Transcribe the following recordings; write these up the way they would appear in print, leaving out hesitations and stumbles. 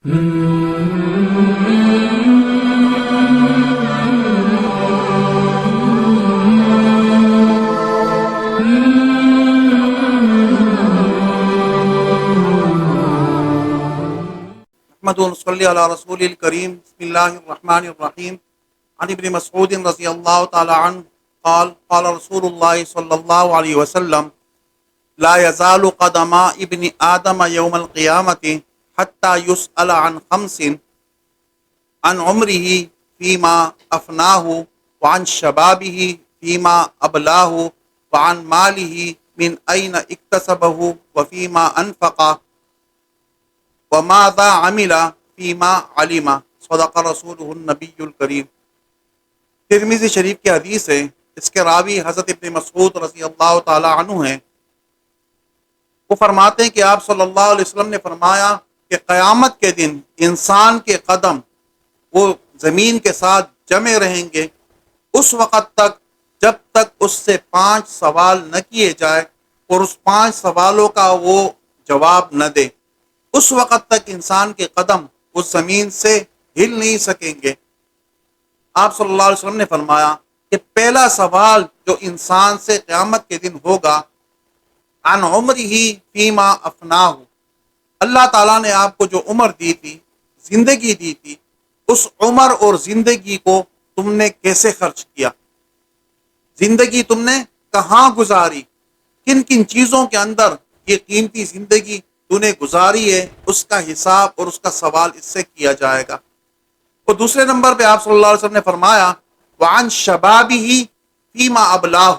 صلی علی رسول الکریم بسم اللہ الرحمن الرحیم عن ابن مسعود رضی اللہ تعالی عنہ قال قال رسول اللہ صلی اللہ علیہ وسلم لا يزال قدم ابن آدم يوم القيامة حتى يسأل عن خمس عن عمره فيما أفناه وعن شبابه فيما أبلاه وعن ماله من أين اكتسبه وفيما أنفقه وماذا عمل فيما علم صدق رسوله النبی الکریم۔ ترمذی شریف کی حدیث ہے، اس کے راوی حضرت ابن مسعود رضی اللہ تعالی عنہ ہیں۔ وہ فرماتے ہیں کہ آپ صلی اللہ علیہ وسلم نے فرمایا کہ قیامت کے دن انسان کے قدم وہ زمین کے ساتھ جمے رہیں گے اس وقت تک جب تک اس سے 5 سوال نہ کیے جائے اور اس 5 سوالوں کا وہ جواب نہ دے۔ اس وقت تک انسان کے قدم اس زمین سے ہل نہیں سکیں گے۔ آپ صلی اللہ علیہ وسلم نے فرمایا کہ پہلا سوال جو انسان سے قیامت کے دن ہوگا عن عمرہ فیما افناہ، اللہ تعالیٰ نے آپ کو جو عمر دی تھی، زندگی دی تھی، اس عمر اور زندگی کو تم نے کیسے خرچ کیا، زندگی تم نے کہاں گزاری، کن کن چیزوں کے اندر یہ قیمتی زندگی تو نے گزاری ہے، اس کا حساب اور اس کا سوال اس سے کیا جائے گا۔ اور دوسرے نمبر پہ آپ صلی اللہ علیہ وسلم نے فرمایا وعن شبابہ فیما ابلاہ،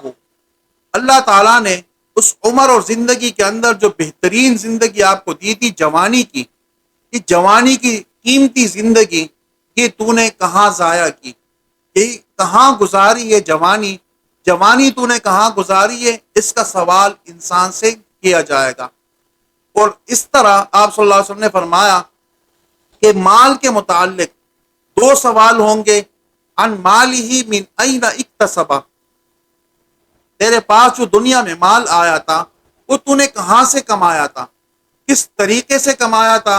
اللہ تعالیٰ نے اس عمر اور زندگی کے اندر جو بہترین زندگی آپ کو دی تھی جوانی کی، یہ جوانی کی قیمتی زندگی یہ تو نے کہاں ضائع کی، یہ کہاں گزاری ہے، جوانی تو نے کہاں گزاری ہے، اس کا سوال انسان سے کیا جائے گا۔ اور اس طرح آپ صلی اللہ علیہ وسلم نے فرمایا کہ مال کے متعلق 2 سوال ہوں گے، عن مالہ من این اکتسب، تیرے پاس جو دنیا میں مال آیا تھا وہ تو نے کہاں سے کمایا تھا، کس طریقے سے کمایا تھا،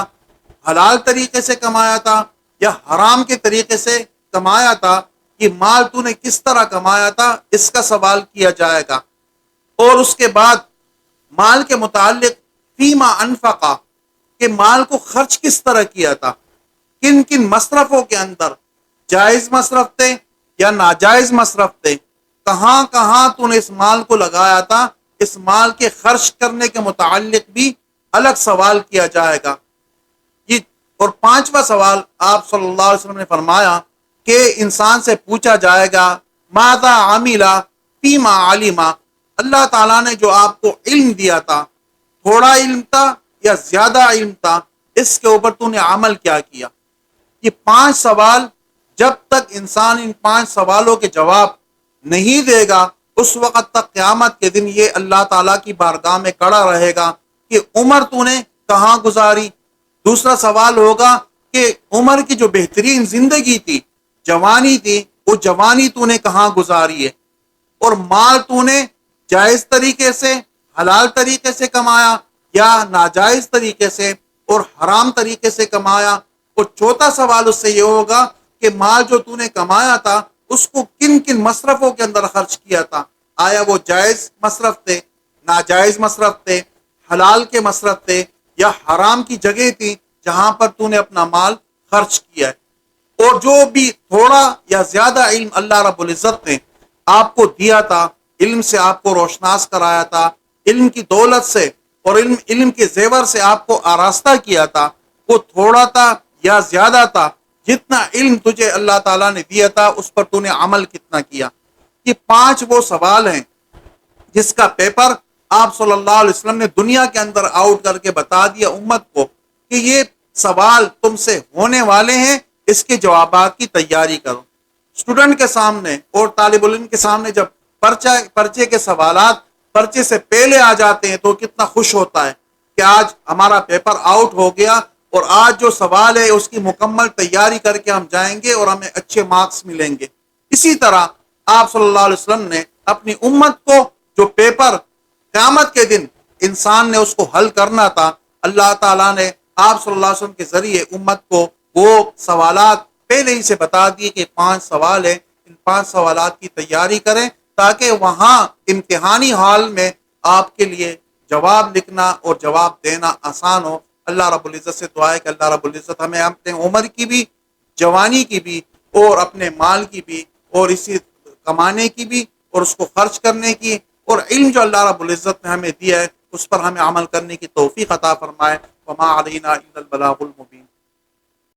حلال طریقے سے کمایا تھا یا حرام کے طریقے سے کمایا تھا، یہ مال تو نے کس طرح کمایا تھا، اس کا سوال کیا جائے گا۔ اور اس کے بعد مال کے متعلق فیما انفقا، کہ مال کو خرچ کس طرح کیا تھا، کن کن مصرفوں کے اندر، جائز مصرف تھے یا ناجائز مصرف تھے، کہاں کہاں تو نے اس مال کو لگایا تھا، اس مال کے خرچ کرنے کے متعلق بھی الگ سوال کیا جائے گا۔ یہ اور 5واں سوال آپ صلی اللہ علیہ وسلم نے فرمایا کہ انسان سے پوچھا جائے گا ماذا عمل فیما علم، اللہ تعالیٰ نے جو آپ کو علم دیا تھا، تھوڑا علم تھا یا زیادہ علم تھا، اس کے اوپر تو نے عمل کیا کیا۔ یہ 5 سوال جب تک انسان ان 5 سوالوں کے جواب نہیں دے گا اس وقت تک قیامت کے دن یہ اللہ تعالیٰ کی بارگاہ میں کھڑا رہے گا کہ عمر تو نے کہاں گزاری۔ دوسرا سوال ہوگا کہ عمر کی جو بہترین زندگی تھی، جوانی تھی، وہ جوانی تو نے کہاں گزاری ہے، اور مال تو نے جائز طریقے سے، حلال طریقے سے کمایا یا ناجائز طریقے سے اور حرام طریقے سے کمایا۔ اور چوتھا سوال اس سے یہ ہوگا کہ مال جو تو نے کمایا تھا اس کو کن کن مصرفوں کے اندر خرچ کیا تھا، آیا وہ جائز مصرف تھے، ناجائز مصرف تھے، حلال کے مصرف تھے یا حرام کی جگہ تھی جہاں پر تو نے اپنا مال خرچ کیا ہے۔ اور جو بھی تھوڑا یا زیادہ علم اللہ رب العزت نے آپ کو دیا تھا، علم سے آپ کو روشناس کرایا تھا، علم کی دولت سے اور علم کے زیور سے آپ کو آراستہ کیا تھا، وہ تھوڑا تھا یا زیادہ تھا، جتنا علم تجھے اللہ تعالیٰ نے دیا تھا اس پر تو نے عمل کتنا کیا۔ یہ 5 وہ سوال ہیں جس کا پیپر آپ صلی اللہ علیہ وسلم نے دنیا کے اندر آؤٹ کر کے بتا دیا امت کو کہ یہ سوال تم سے ہونے والے ہیں، اس کے جوابات کی تیاری کرو۔ اسٹوڈنٹ کے سامنے اور طالب علم کے سامنے جب پرچے کے سوالات پرچے سے پہلے آ جاتے ہیں تو کتنا خوش ہوتا ہے کہ آج ہمارا پیپر آؤٹ ہو گیا اور آج جو سوال ہے اس کی مکمل تیاری کر کے ہم جائیں گے اور ہمیں اچھے مارکس ملیں گے۔ اسی طرح آپ صلی اللہ علیہ وسلم نے اپنی امت کو جو پیپر قیامت کے دن انسان نے اس کو حل کرنا تھا، اللہ تعالیٰ نے آپ صلی اللہ علیہ وسلم کے ذریعے امت کو وہ سوالات پہلے ہی سے بتا دیے کہ 5 سوال ہیں، ان 5 سوالات کی تیاری کریں تاکہ وہاں امتحانی حال میں آپ کے لیے جواب لکھنا اور جواب دینا آسان ہو۔ اللہ رب العزت سے دعا ہے کہ اللہ رب العزت ہمیں اپنے عمر کی بھی، جوانی کی بھی، اور اپنے مال کی بھی، اور اسی کمانے کی بھی، اور اس کو خرچ کرنے کی، اور علم جو اللہ رب العزت نے ہمیں دیا ہے اس پر ہمیں عمل کرنے کی توفیق عطا فرمائے۔ وما علینا الا البلاغ المبین۔